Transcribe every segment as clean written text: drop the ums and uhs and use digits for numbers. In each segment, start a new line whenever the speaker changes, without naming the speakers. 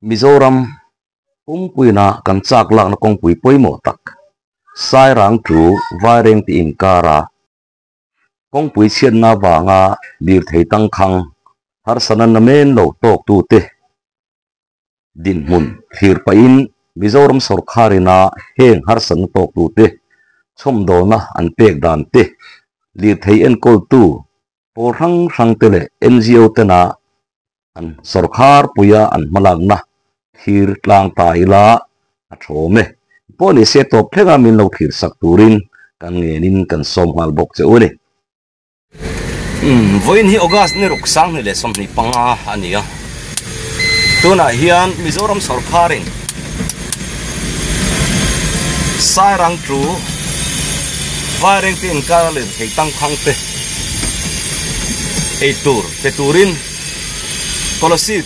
Mizoram pui na kan chak lak na kong pui poimo tak sai rang tu vai reng ti in kara kong pui chian na wanga lir thei tang khang har sanan na men lo tok tu te din mun thir pa in Mizoram sarkarina heng har san tok tu te chom do na an pek dan te lir thei en kol tu por rang te le NGO te na an sarkar puya an malang na thir tlang tai la a thome poni se top thega min lo thir sak turin kan ngenin kan som hal bok che uni
voin hi August ni ruk sang ni le som ni panga ania tuna hian Mizoram sarkarin sai rang tru vai reng tin ka le thei tang khang te ei tur te turin policy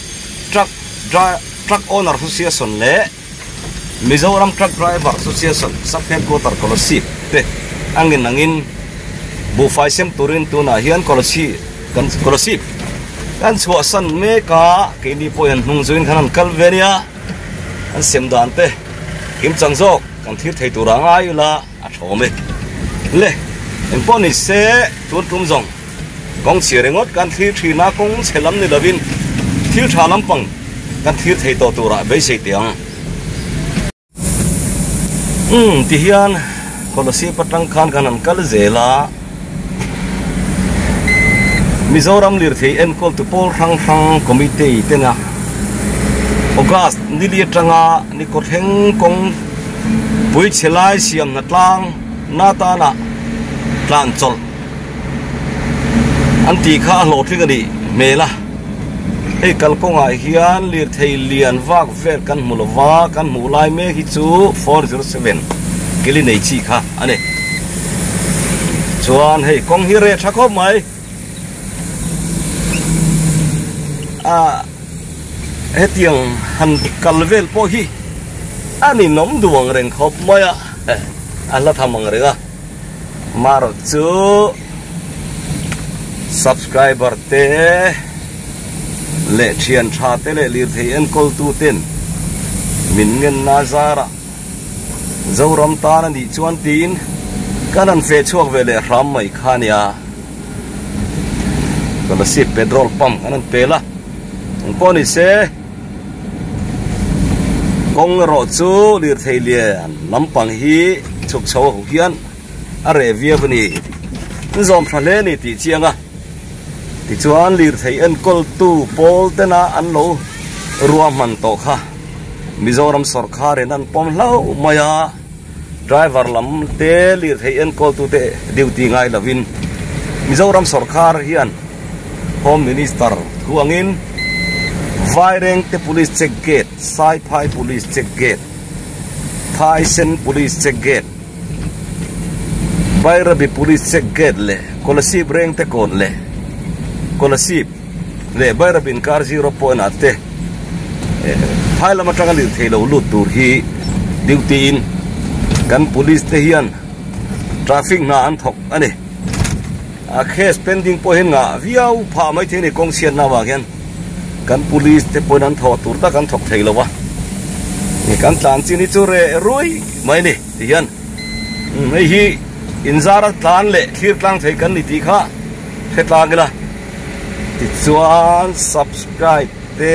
truck owner association le Mizoram truck driver association sub headquarter policy te angin bu fai sem turin tuna hian policy kan chua san me ka ke ni po yan hung join khanan kalvenia an sem dan te kim changjok kan thir thei turanga yula a thome le en poni se tur tum jong kong chirengot kan thir thina kong chelam ni lovin thir thalam pang kan thir thei to tura be sei tiang ti hian policy patang khan kanan kal zela Mizoram lir thei en kol tu pol rang committee tena August ni li tanga ni ko theng kong pui chelai siam na tlang na ta na tlan chol anti kha lo thing ani mela ei kal ko ngai hian lir thei lian wak vel kan mulwa kan mulai me hi chu 407 kili nei chi kha ane chuan hei kong hi re tha khop mai hetiang han kalvel po hi ani nom duang reng khop moya ala thamang renga maro chu subscriber te le thian tha te le lir thei en kol tu ten min ngen na zara zoram ta na ni chuan tin kanan fe chuak vele ram mai khania kala si petrol pump kanan pela poni se kong ro chu lir thei lian lampang hi chuk chho hian a re via bani zom thale ni ti chianga ti chuan lir thei en kol tu pol tena an lo ruam man to kha Mizoram sarkar enan pom lau maya driver lam te lir thei en kol tu te duty ngai lovin Mizoram sarkar hian home minister huangin vai reng te police check gate sai phai police check gate thai sen police check gate vai rabi police check gate le kolasip reng te kon le kolasip le vai rabin kar 0 point ate phai lama tanga li thelo lut tur hi duty in kan police te hian traffic na an thok ani a case pending po hin nga viau pha mai the ni kong sian na wa hian kan police te point an tho tur ta kan thok thei lo wa ni kan tlan chi ni chu re roi mai ni hian mai hi inzara tlan le thir tlang thei kan ni ti kha the tlang la ti chuan subscribe te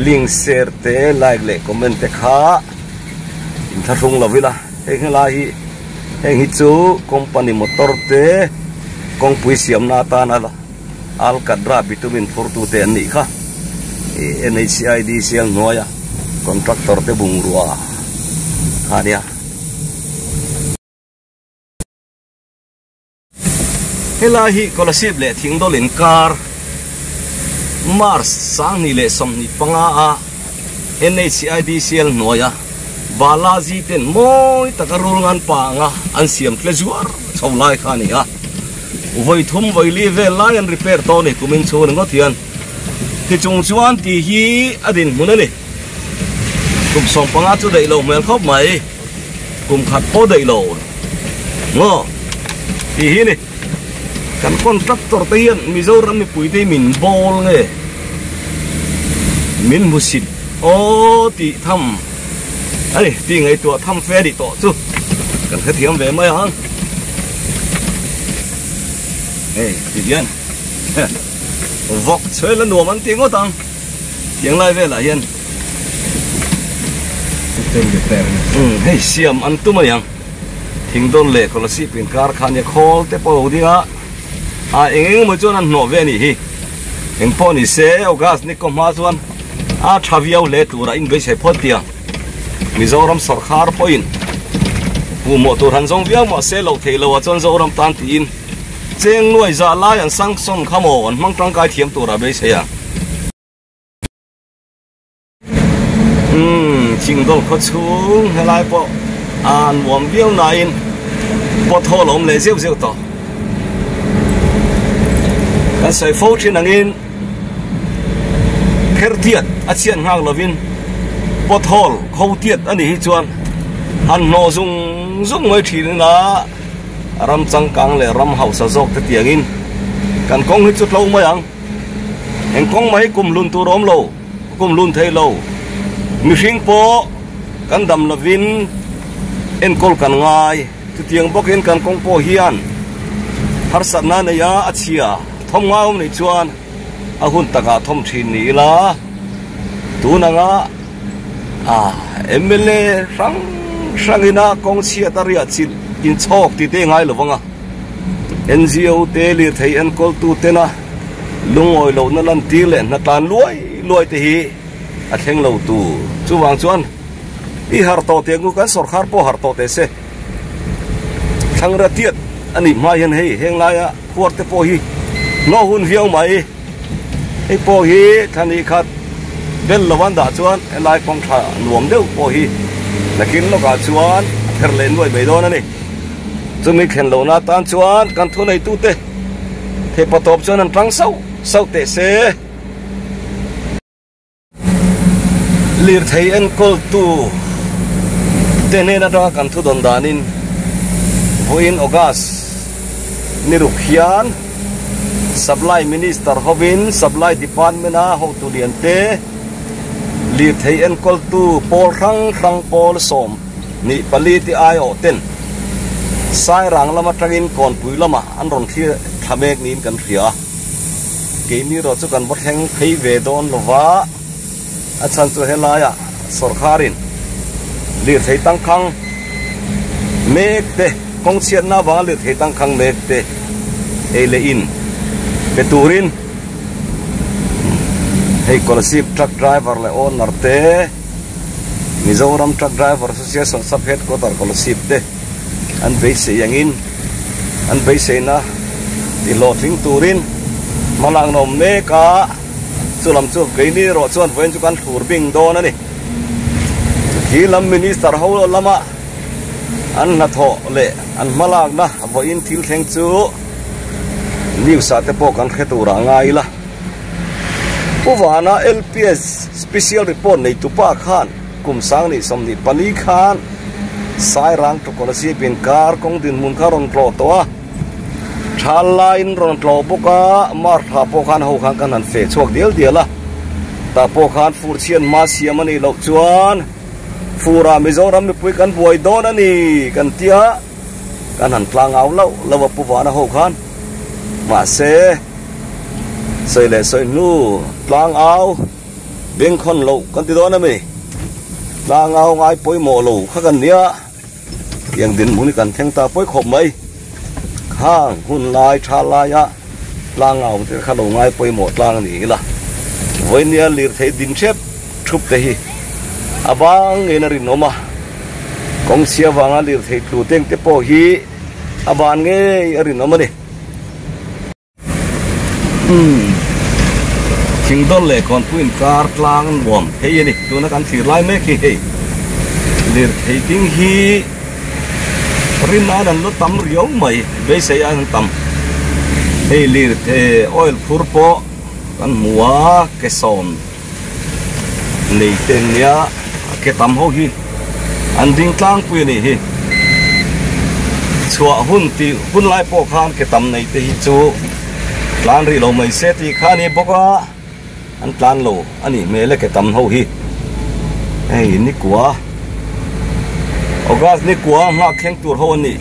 link share te like le comment te kha in tharung lo vila heng la hi heng hi chu company motor te kong pui siam na ta na la Alcadra bitumin fortu te ani kha NHID siang noya contractor te bungrua hania helahi kolasib le thingdolin kar Mars sang ni le som ni panga a NHID siang noya Balaji ten moi takarul ngan panga an siam tlejuar chawlai khania voi thum voi li ve lion repair to ni kumin chon ngo thian ti chung chuan ti hi adin munani kum som panga chu dei lo mel khop mai kum khat po dei lo ngo ti hi ni kan contractor te hian Mizoram mi pui te min bol nge min musit ô ti thăm ấy ti ngày tua thăm phê đi tổ chú cần cái thiếm về mới hả ấy ti yên vọc chơi lên đùa mình tiếng có tăng tiếng lại về là yên hey siam an tu mai yang thing don le ko si pin kar khan ye khol te po dinga eng mo chon an no ve ni hi eng po ni se ogas ni ko ma chuan thaviau le tu ra in be se phot tia mizoram sarkar point pu mo tur han zong viau mo se lo thei lo chon zoram tan tin cheng nuai za lai an sang som khamo an mang tang kai thiam tu ra be se ya chinh đô khó xuống hay lại bộ warm biếu này bộ thô lồng lệ diêu diêu to cái sợi phô trên anh khэр tiệt chiên ngang là viên bộ thô khâu tiệt anh ấy chuan anh nô dung mới chỉ là ram trăng cang lệ ram hậu sa dọc cái tiếng in cần con hết chút lâu mới anh con mấy cùng luôn tu đóm lâu cùng luôn thấy lâu mishing po kan dam lovin en kol kan ngai tu tiang bok en kan kong po hian har satna ne ya achia thom ngaum ni chuan a hun taka thom thin ni la tu na nga MLA rangina kong chia taria chin in chok ti te ngai lovanga NGO te li thei en kol tu te na lungoi lo na lan ti le na tan luai te hi a theng lo tu chu wang chuan I har to te ngu kan sarkar po har to te se thang ra tiat ani mai hen hei heng lai a puar te po hi no hun viau mai ei po hi thani khat bel lawan da chuan lai kong tha nuam deuh po hi lakin lo ka chuan ther len nuai be don ani chumi khen lo na tan chuan kan thu nei tu te the patop chuan an tang sau te se lir thei en kol tu tene na da kan thu don danin voin ogas nirukhian supply minister hovin supply department a ho tu diante lir thei en kol tu pol rang pol som ni paliti ai o ten sai rang lama tangin kon pui lama an ron thia thamek nin kan thia ke ni ro chu kan bot heng phei ve don lova achan chu helaya sarkarin lir thei tang khang mek te kong chiat na wa lir thei tang khang mek te ele in peturin hei scholarship truck driver le owner te Mizoram truck driver association sub headquarter scholarship te an base yangin an base na ti loting turin malang nom meka chulam chu ke ni ro chuan voin chu kan thur bing don ani hilam minister ho lama an na tho le an malak na voin thil theng chu liu sa te po kan khetura ngai la uwana LPS special report nei tu pa khan kum sang ni som ni pani khan sai rang to kola si pin kar kong din mun kharon tlo to a thalain ron tlo boka mar tha po khan ho khan kan an fe chok dial diala ta po khan fur chian ma siam ani lo chuan fura Mizoram mi pui kan buai don ani kan tia kan han tlang aw lo lawa puwana ho khan ma se soi le soi nu tlang aw beng khon lo kan ti don ami tlang aw ngai poi mo lo kha kan nia yang din muni kan theng ta poi khop mai khang hun lai tha lai a tlang aw te kha lo ngai poi mo tlang ni la voi nia lir thei din chep thup te hi abang enari noma kong sia wanga lir thei tu teng te po hi aban nge ari noma ni Kingdom le kon puin kar tlang wom hei ni tu na kan thir lai me ki hei lir thei ting hi rin na dan lo tam riau mai be se an tam hei lir the oil phur po kan mua ke son nei ten nia ke tam ho hi an ding tlang pui ni hi chua hun lai po khan ke tam nei te hi chu tlang ri lo mai se ti khani boka an plan lo ani me le ke tam ho hi ei ni kwa ogas ni kwa nga kheng tur ho ni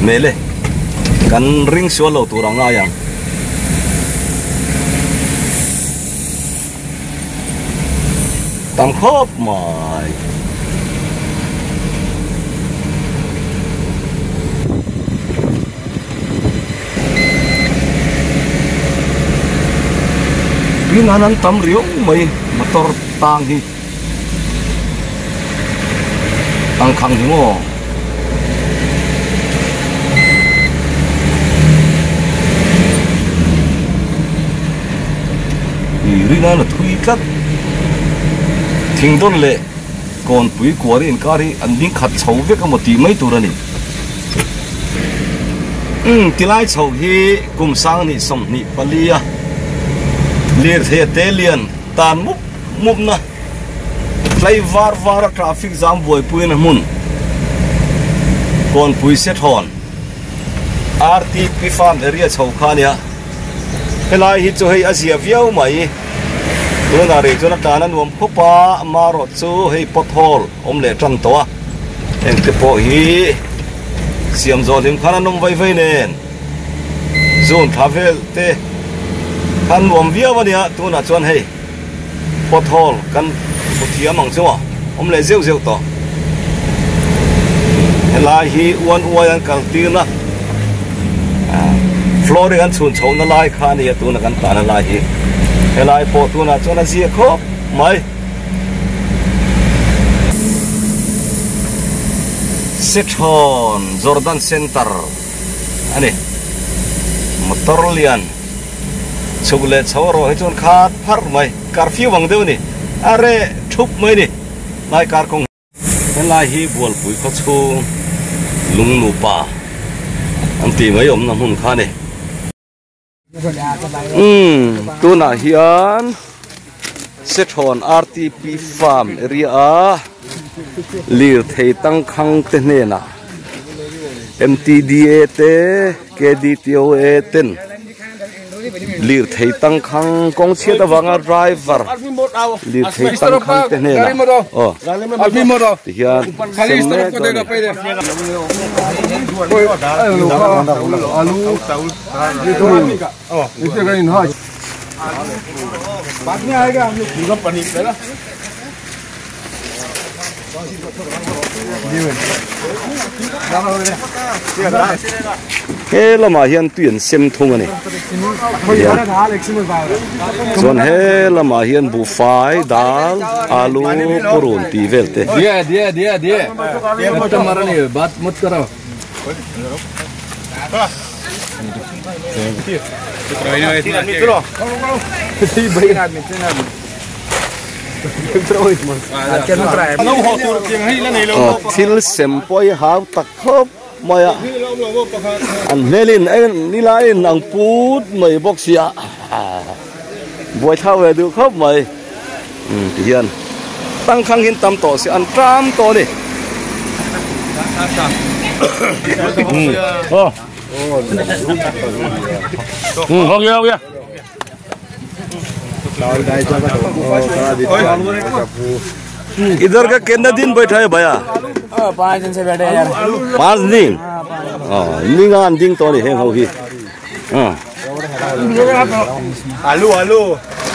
me le kan ring so lo tur anga yang tam khop mai pinanan tam riu mai motor tang hi tang khang hi mo rina na thui kat thing don le kon pui kwari in kari an ding khat chho ve ka moti mai turani tilai chho hi kum sang ni som ni palia lir the telian tan mup na play var traffic jam boy puin mun kon pui set hon RTP farm area chho khania helai hi chu hei azia viau mai tuna re tuna tanan wom khopa maro chu hei pothol omle tram to en te po hi siam zo lim khana nom vai vai nen zone travel te kan wom viau wania tuna chon hei pothol kan puthia mang chu omle zeu zeu to helai hi uan kaltina Florian chun chau na lai kha ni tu na kan ta na lai hi helai po tu na chona sia kho mai Sethon Jordan Center ani motorlian chugle chawro he chon khat phar mai curfew wang deu ni are thup mai ni lai kar kong helai hi bol pui kho chu lung nu pa anti mai om na hun kha ni tu na hian Sethon RTP farm area lir thei tang khang te ne na MTDA te KDTOA ten lir thei tang khang kong chia ta wanga driver lir thei tang khang te ne na hian
बाद में आएगा हम लोग पूरा पनीर है ना
he lama hian tuin sem thung ani chon he lama hian bu fai dal alu purun ti velte
dia mot marani बात मत करो
thil sempoi haw tak khop maya an helin en nilain ang put mai boxia boi thau ve du khop mai hian tang khang hin tam to si an tram to ni
हो गया
इधर का कितना दिन बैठा है भैया
5 दिन से बैठे हैं यार
5 दिन निगान दिन तो नहीं है हो ही
आलू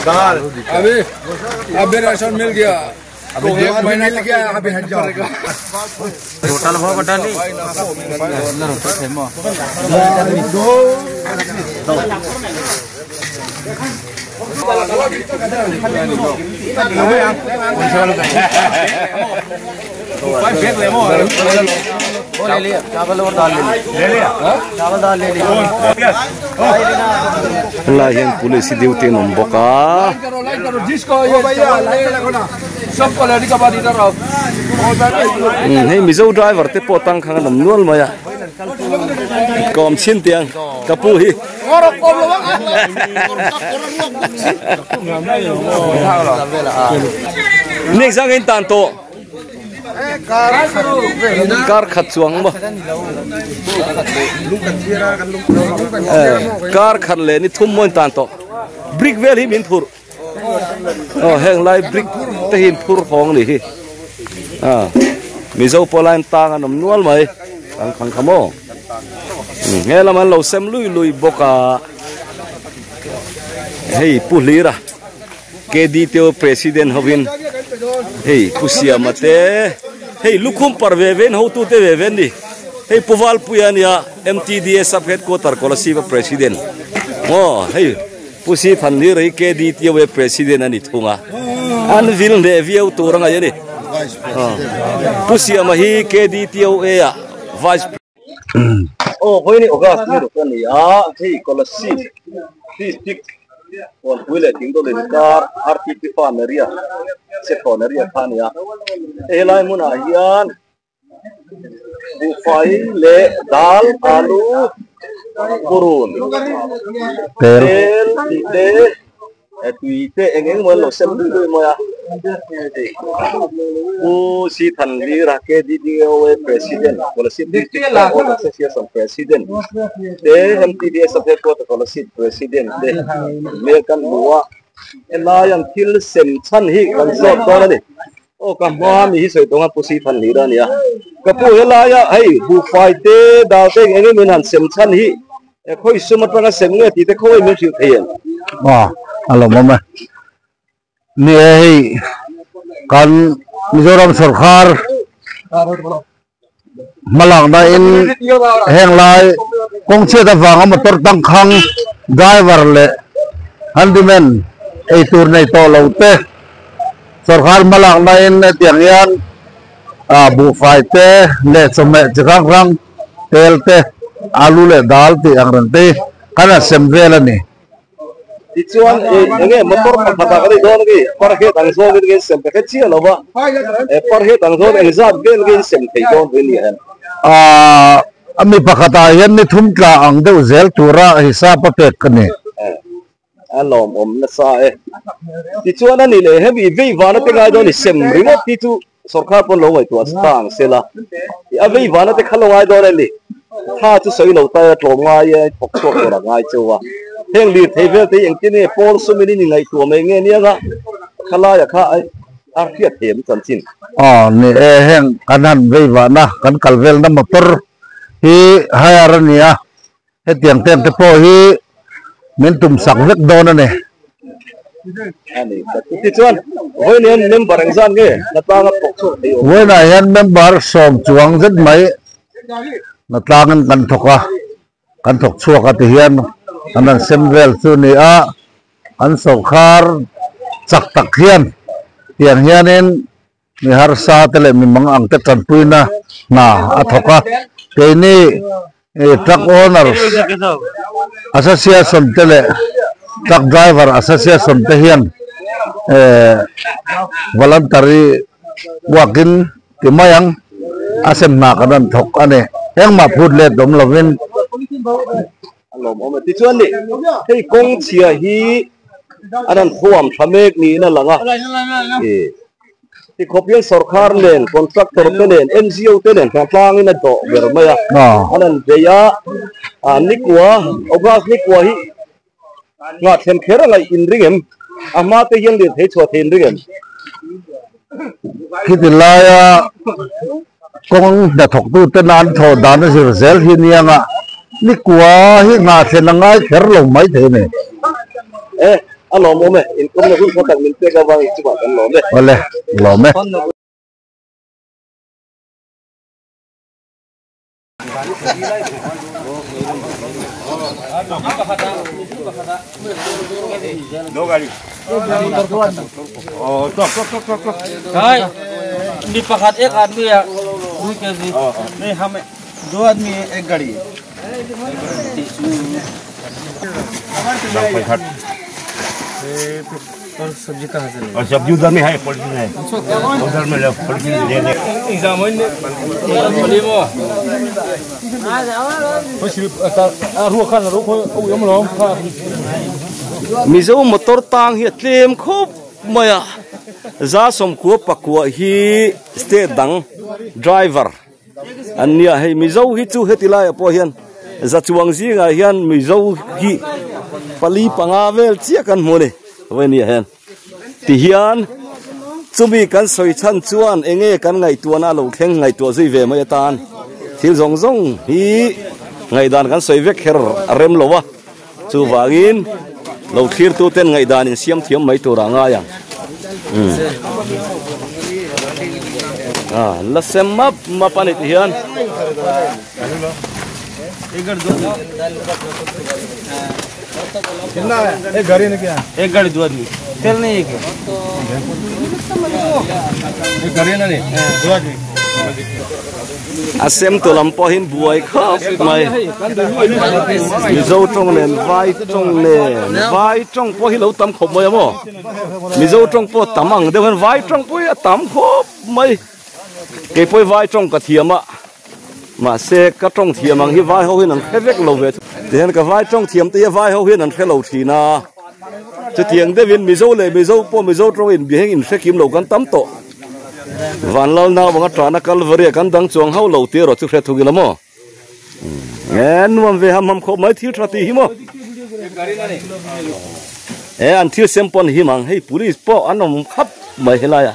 दाल अभी राशन मिल गया अभी 1 महीना लग गया अभी हट जाएगा टोटल भाव बता नहीं ले लिया चावल और दाल ले लिया चावल दाल ले लिया
लाइन पुलिस ड्यूटी नंबका
जिसको ये भैया सब क्वालिटी का बात इधर आओ
नहीं मिजो ड्राइवर ते पोतंग खंग नम नोल मया कम छिन तियांग कपु ही नेक्स्ट सांग इन तान तो कार खत chuang ma कार खत le ni thum mon tan to
brick vel hi min phur heng lai brick te hin phur khong ni hi mizo polain tang anom nual mai ang khang khamo nghe là man lo xem lui boka hey pulira ke di teo president hovin hey pusia mate hey lukhum parve ven ho tu te ven ni hey puwal puyania MTDA sub headquarter kolasiva president hey pusi thanni rei ke di teo president ani thunga an vil ne viau turanga yani pusia ma hi ke di teo vice hoi ni ogas ni ro kan ya hey kolasiv tik on wile tingdo le car RTP faneria se faneria khania elai muna hian bu fai le dal alu purun tel te tuite engeng mo lo sem du mo ya bu si than li ra ke di president policy association president te MTDA subject ko policy president te me kan buwa elayan thil sem chan hi kan so to ni ka ma mi hi soi tonga pusi than li ra ni ya ka pu elaya ai bu fai te da te engeng min han sem chan hi khoi sumatra sem nge ti te khoi mi siu thien
alo mama ni kan Mizoram Sarkar malang na in heng lai kong che da wang motor tang khang driver le handyman ei tur nei to lo te Sarkar malang na in tiang yan bu fai te le some chang rang tel te alu le dal ti ang ran te kana sem vela ni
Ichuan enge motor phata kali don gi par he tang so gi sem pe chi lo ba par he tang so exam gen gi sem thei don ve ni han
ami pakata yan ni thum tla ang de zel tura hisab pa pek kani
alom na sa ichuan ani le he bi ve wana te ga don ni sem remote ti tu sarkar pon lo wai tu astang sela a ve wana te khalo ai don ni tha tu soi lo ta tlom ngai pok so ra ngai chuwa heng li thei vel te yang kini pol sumini ni ngai tu mai nge nia ga khala ya kha ai arpia them chan chin
ni heng kanan ve wa na kan kalvel na motor hi hayarania he tiang tem te po hi min tum sak vek don ane
ani ti chuan hoi nen member exam nge na ta ga pok so thei
we na yan member som chuang zet mai na tlangan kan thoka kan thok chuak ati hian anan semvel chu ni an Sarkar chak tak hian tiang hianin mi har sa tele mi mang ang te tan puina na athoka ke ni truck owners association tele truck driver association te hian voluntary wakin timayang asem na kanan thok ane heng ma phut le dom lovin
lom om ti chuan ni hei kong chia hi anan thuam thamek ni na langa ti khopian sarkar len contractor te len NGO te len tlang ina do bermaya anan deya nikwa ogas nikwa hi nga them khera ngai in ringem ama te yen le thei chwa thein ringem
hitilaya kong da thok tu te nan tho dan sir zel hi nianga ni kwa hi nga thenangai kher lo mai the ne
alo mo me in kom na hu ko tak min te ga wang chi ba kan lo me
ole lo me
no gali tok
hai di pakat ek admi ya du kg नहीं हमें दो आदमी एक गाड़ी और सब्जी कहाँ से
और सब्जी उधर में है पॉलिथीन है उधर में पॉलिथीन ले ले
एग्जाम है बोली मो
कुछ रुक खान रुक यम लो
mizo motor tang hi tlem khop maya za som ko pakwa hi state dang driver ania hei mizo hi chu hetila po hian za chuang zi nga hian mizo hi pali pangavel chia kan moni when ni hen ti hian chumi kan soi chan chuan enge kan ngai tuana lo thleng ngai tu zui ve mai tan thil zong zong hi ngai dan kan soi vek her rem lowa chu wangin lo thir tu ten ngai dan in siam thiam mai tu ra nga yang la sem map pani ti hian
कितना है एक गाड़ी ने क्या
एक गाड़ी 2 आदमी तेल नहीं एक
गाड़ी ना नहीं 2 आदमी
asem to lam po hin buai khop mai mi zo trong len vai trong po hi lo tam khop mai mo mi zo trong po tamang de vai trong po tam khop mai ke po vai trong ka thiama mà xe các trong thiềm bằng hi vai hậu hin an khevek lo ve then ka vai trong thiềm te vai hậu hin an khelo thina che thieng de vin mi zo le mi zo po mi zo trong in bi heng in khe kim lo kan tam to van lo na bang atana kalvaria kan dang chuang hau lo te ro chu khe thugila mo en mom ve ham kho mai thil thati hi mo e an thil sempon hi mang hei police po anom khap mai helaya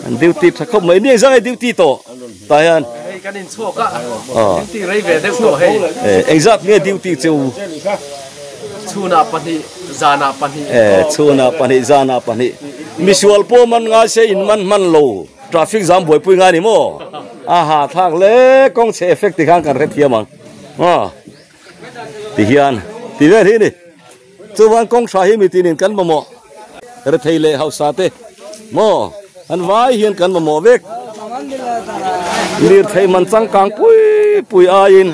an duty thakop mai ni zai duty to tayan
cái đến số cả duty rây về theo số hay
exact nghe duty chu
chuna pani zana pani
chuna pani zana pani visual po man nga se in man lo traffic jam boi pui nga ni mo aha thak le kong che effect ti khang kan re thiamang ti hian ti ve hi ni chu wan kong sa hi mi ti nin kan mo re theile hausa te mo an vai hian kan mo vek lir thei man chang kang pui a in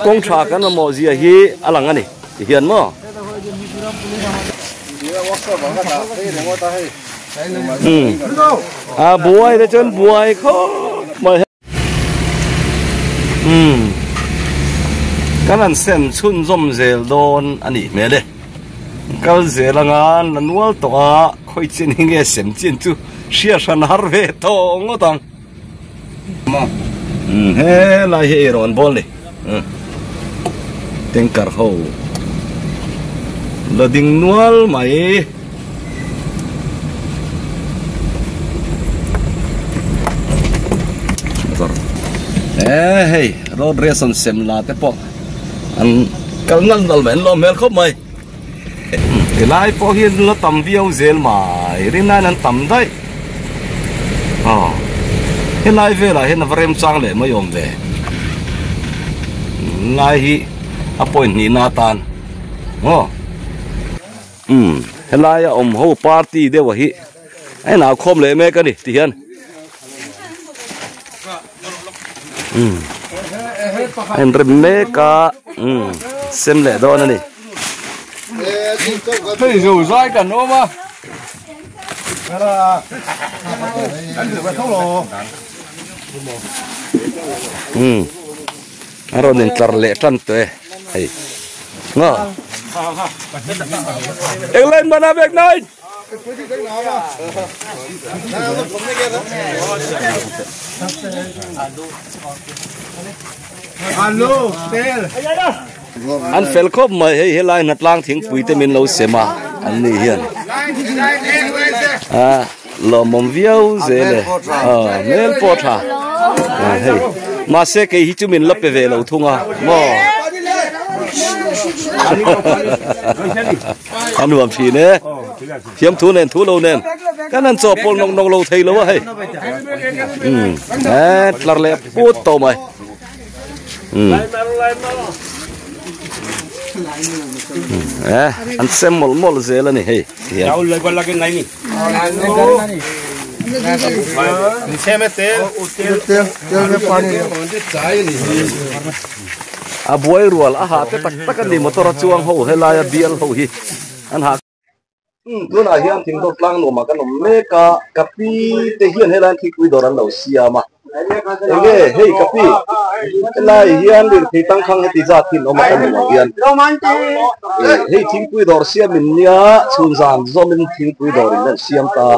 kong tha kan mo zia hi alang ani hian mo buai de chon buai kho mai kan an sem chun zom zel don ani me de kal zelanga nanwal to a khoi chin hinge sem chin chu sia san har ve to ngotang he la he ron bol ni tengkar ho la ding nual mai hey road race on sem la te po an kalnal dal men lo mel khop mai lai po hian lo tam viau zel mai rina nan tam dai hiện nay về là hiện là vrem sang để mới ôm về ngay hi appoint ni natan hiện nay ôm hậu party để vậy hi ai nào khom lệ mấy cái đi thì hiện em rem mấy cả xem lệ đó này
thấy rồi dai cả nó mà anh thử thâu lò
rồi nên char lệ trăn tuệ hay ngõ em lên mana việc này
alo tel
anh fel khop mày hay lai nat lang thing pui te min lo sema anh ni hiền lo mom viau zele mel potha hey ma se ke hi chu min lop pe ve lo thunga mo anh nuam phi ne thiam thu nen thu lo nen kan an cho pol nong nong lo thei lo hey tlar le put to mai anh xem mol dễ là này hey
cháu lấy con là cái này
xem tel में पानी
buai rual ha te tak kan ni motor chuang ho helaya bial ho hi an ha tuna hian thing do tlang no ma kan me ka kapi te hian helan thi kui doran lo siama ege hey kapi lai hian dir thi tang khang he ti za thin o ma kan no hian hey thing kui dor siam min nia chun zan zo min thing kui dor in siam ta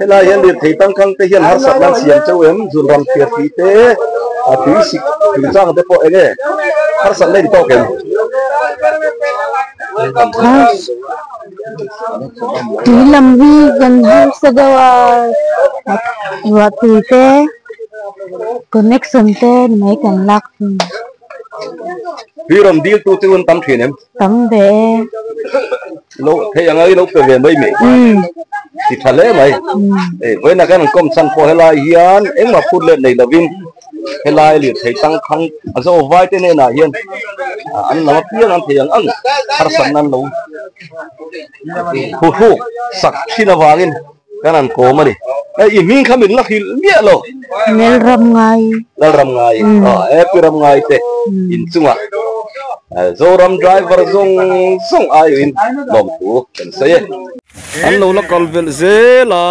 helai hian dir thi tang khang te hian har sak lan siam chau em jun ram phiar ti te a tui sik tui chang te po ege har sak nei to kem
lambí gần hơn sau đó và từ thế connection thế mấy cần lạc
vì làm deal tu tiêu tâm thuyền em
tấm về
lâu thế yang ấy lâu về mấy mẹ thì thật lẽ mày với là cái thằng công sản của Helai hiền em mà phun lên này là vin Helai liền thấy tăng khăng do vai thế này là hiền anh làm tiếng anh thì anh har sản anh lâu hụt sắc xin là vàng cái này cố mà đi cái gì mình không mình là khi biết rồi
mel ram ngay
em ram ngay thế in chung à zo ram driver zong ai in lom tu kan say an lo la kal vel ze la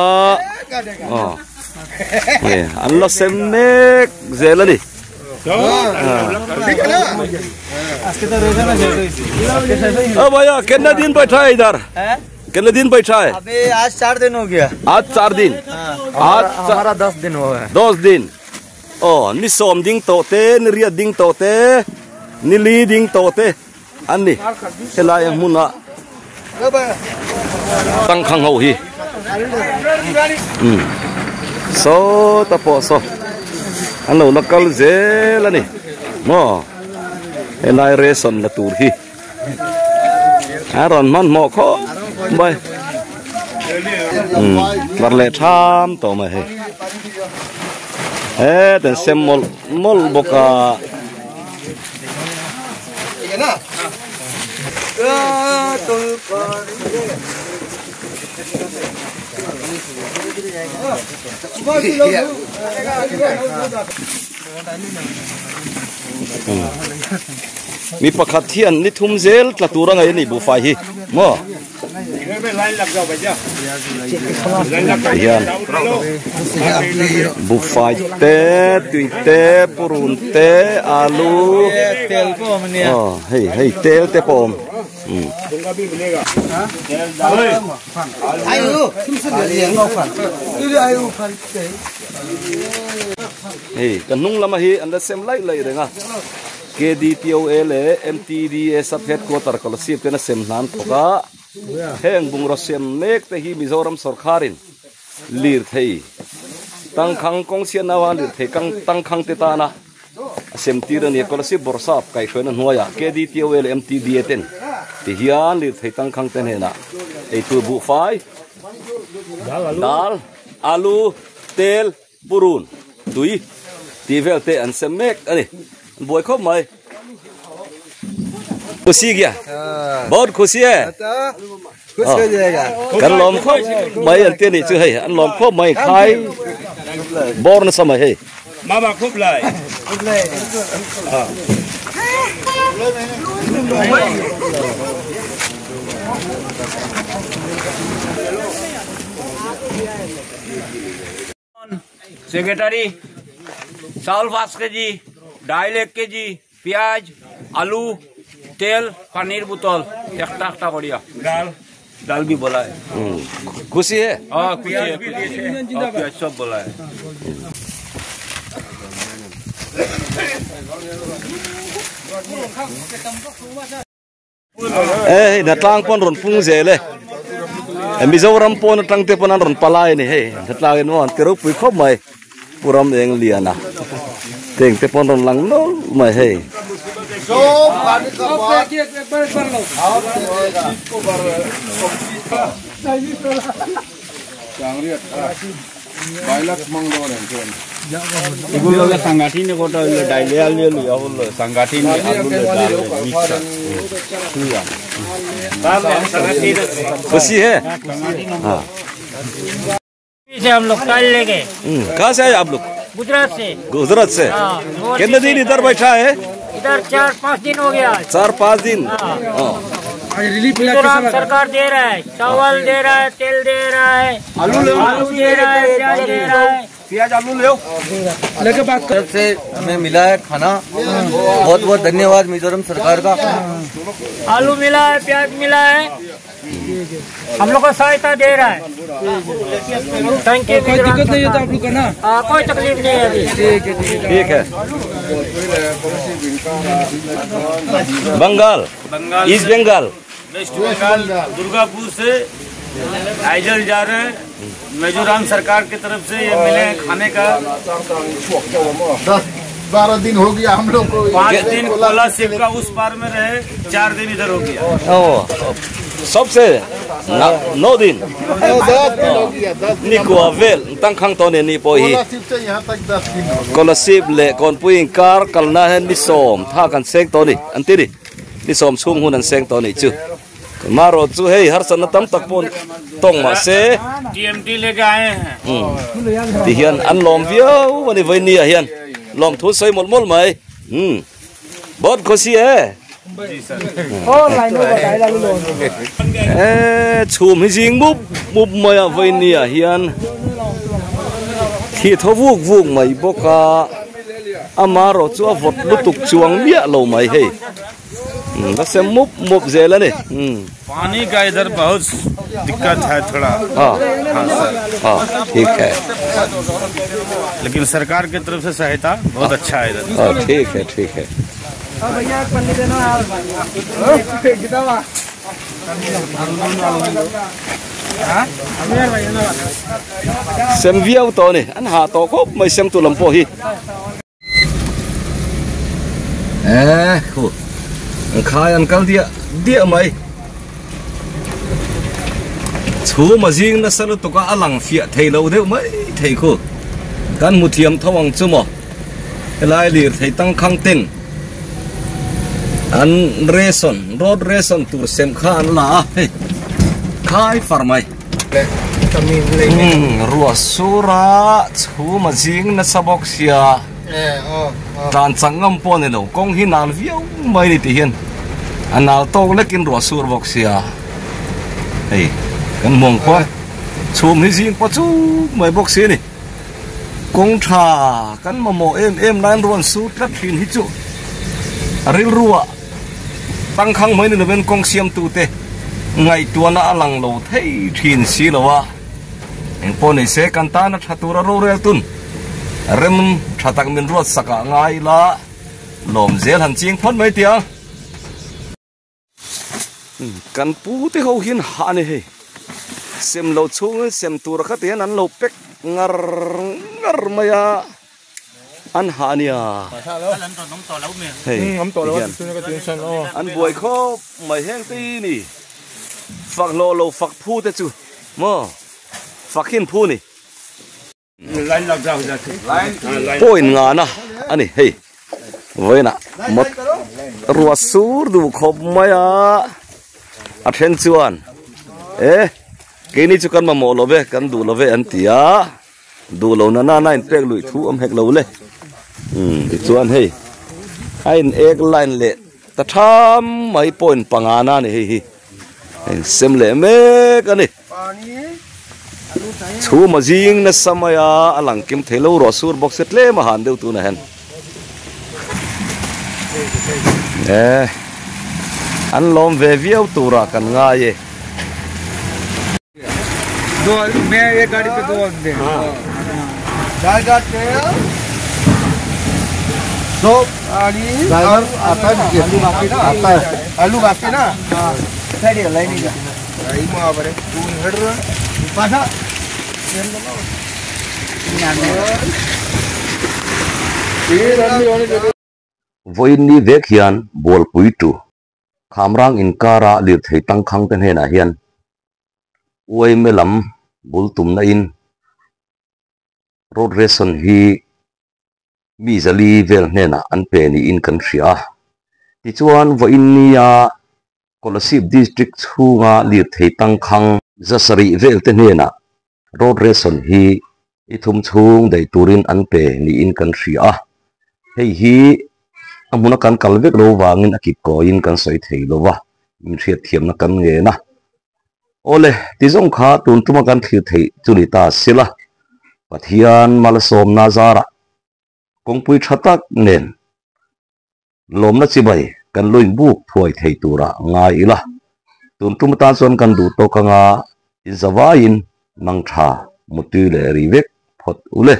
an la sem nek ze la ni भैया कितने दिन बैठा है इधर कितने दिन बैठा है
अभी आज 4 दिन हो गया
आज 4 दिन
आज हमारा 10 दिन हो गया
10 दिन नि som ding tote ni ria ding tote ni li ding tote ani helai muna tang khang ho hi so ta po so alo nakal ze la ni mo helai reson la tur hi aron man mo kho bai var le tham to ma he dan sem mol boka mi pakhat hian ni thum zel tla tura ngai ni bu fai hi mo hian bu fai te tui te purun te alu
tel ko mania
hey tel te pom hey kanung lama hi anda sem lai renga KDTOL MTDA sub headquarter kolosip kana sem nan thoka heng bungra sem mek te hi Mizoram sarkarin lir thei tang khang kong sian nawan lir thei kang tang khang te ta na sem tiran ye kolosip borsap kai khona hnuaya KDTOL MTDA ten ti hian lir thei tang khang ten hena ei tu bu fai dal alu tel purun tui ti vel te an sem mek ani boy khop mai खुशी क्या बहुत खुशी है
खुश हो जाएगा
कर लोम खो मैं अंते नहीं चुहे अन लोम खो मैं खाई बोर्न समय है
मामा खूब लाए
सेक्रेटरी चावल 5 केजी दाल 1 केजी प्याज आलू तेल पनीर बोतल एक टाकता बढ़िया दाल भी बोला है
खुशी है
खुशी है प्याज सब बोला है
natlang pon ron pung zele Mizoram pon tang te pon ron palai ni he natlang no tero pui khop mai puram eng liana teng te pon ron lang no mai he
ibu loga sanggati ni kota daile alu ya bollo sanggati ni alu dal mix
खुशी है
से हम लोग कल लेके
कहाँ से आए आप लोग गुजरात से कितने दिन इधर बैठा है
इधर 4-5 दिन हो गया
4-5 दिन
मिजोरम सरकार दे रहा है चावल दे रहा है तेल दे रहा है आलू दे रहा है प्याज दे रहा है
प्याज आलू ले लेके बात तरफ से हमें मिला है खाना बहुत बहुत धन्यवाद मिजोरम सरकार का
आलू मिला है प्याज मिला है हम लोग को सहायता दे रहा है थैंक यू कोई दिक्कत नहीं है आप लोग का ना कोई तकलीफ नहीं है अभी
ठीक है बंगाल ईस्ट बंगाल
वेस्ट बंगाल दुर्गापुर से आइजल जा रहे हैं। मिजोरम सरकार की तरफ से ये मिले हैं खाने का।
10-12 दिन हो गया हम लोग को।
5 दिन कोलासिब का उस पार में रहे, 4 दिन इधर हो गया।
सबसे 9 दिनนี่กลัวเวลตั้งข้างตอนนี้พอฮี
कोलासिब से यहाँ तक 10 दिन हो गया।
กอลสิบเละก่อนปุยการกันนะเห็นนิสมท่ากันเซงตัวนี้อันที่ดินิสมชุ่มหุ่นอันเซงตัวนี้จูมารอจูเฮ้ยฮาร์สันตั้มตะปนต้องมาเซ
TMT लेके आए हैं।
ที่เฮียนอันลมเวียววันนี้วันนี้เฮียนลมทุนใส่หมดไหมบอสเขาเสียชูมจริงมุบมาวันนี้เฮียนที่ทวุกไม่บอกอามารอจูอวดลุตุกจวงเมียเราไม่ให้ก็เสมุบเจแล้วนี่
पानी का इधर बहुत दिक्कत है थोड़ा।
हाँ
सर।
हाँ ठीक है,
लेकिन सरकार की तरफ से सहायता बहुत अच्छा है इधर।
हाँ ठीक है ठीक है। xem video to này anh hạ to có mày xem tụi làm po hi khu khai ăn căng địa mày chú mà riêng nó sao tụi có lằng phịa thầy lâu đấy mấy thầy khu căn một thiềm thâu bằng chưa mò lại liền thầy tăng khang tên anh road reson tụi xem khan là khai phar mày rùa sura chú mà riêng nó sao bọc xia tràn trắng ngâm po này đâu công hi nào viêu mấy đi thì hiền anh nào to lấy kinh rùa sura bọc xia hey cái mông quá chú mới riêng quá chú mấy bọc xia này công trà cái mà mò em đang rùa sura rất hiền hít chú ril rùa tăng khang mấy này bên công xiêm tu tê ngày tuần đã lằng lầu thấy hiền xí là wa anh po này sẽ can ta nó chatu ra rô tun rem chatak min ruột saka ngay la lom zel han ching phot mấy tiếng kan pu te ho hin ha ne he sem lo chu sem tu ra khat an lo pek ngar maya an ha nia an buổi kho mày heng ti ni phak lo phak phu te chu mo phak hin phu ni point nga na ani hey với nè một rùa sur đủ khop maya attention cái này chú cần mà mò lo về cần đủ lo về anh tía đủ lâu na anh pek lụi thu hek lâu le thì chú anh hey anh ek line le ta tham mấy point pangana này xem lệ mê cái này chú mà riêng nó samaya alang kim thấy lâu rồi sur box set lệ mà hàn đều tu này hen anh lom về viêu tu ra cần ngay ye
दो मैं एक गाड़ी पे 2 दे जाएगा दो ड्राइवर आता है आलू बाकी ना आता है आलू बाकी ना सही है लाइन का आई मां बरे तू हेड रे पासा
voi ni vek hian bol pui tu khamrang in kara lir thei tang khang ten he na hian oi melam bul tum na in road reson hi mi zali vel hne na an pe ni in kan ria ti chuan voi nia kolasip district chunga lir thei tang khang zasari vel te hne na road reson hi ithum chung dei turin an pe ni in kan ria hei hi amuna kan kalvek lo wangin akip ko in kan soi thei lo wa in riat thiam na kan nge na ole ti zong kha tun tuma kan thil thei chuni ta sila pathian malasom na zara kongpui thatak nen lom na chibai kan loin buk phuai thei tura ngai ila tun tuma ta chon kan du to kanga in zawain mang tha mutu le riwek phot ule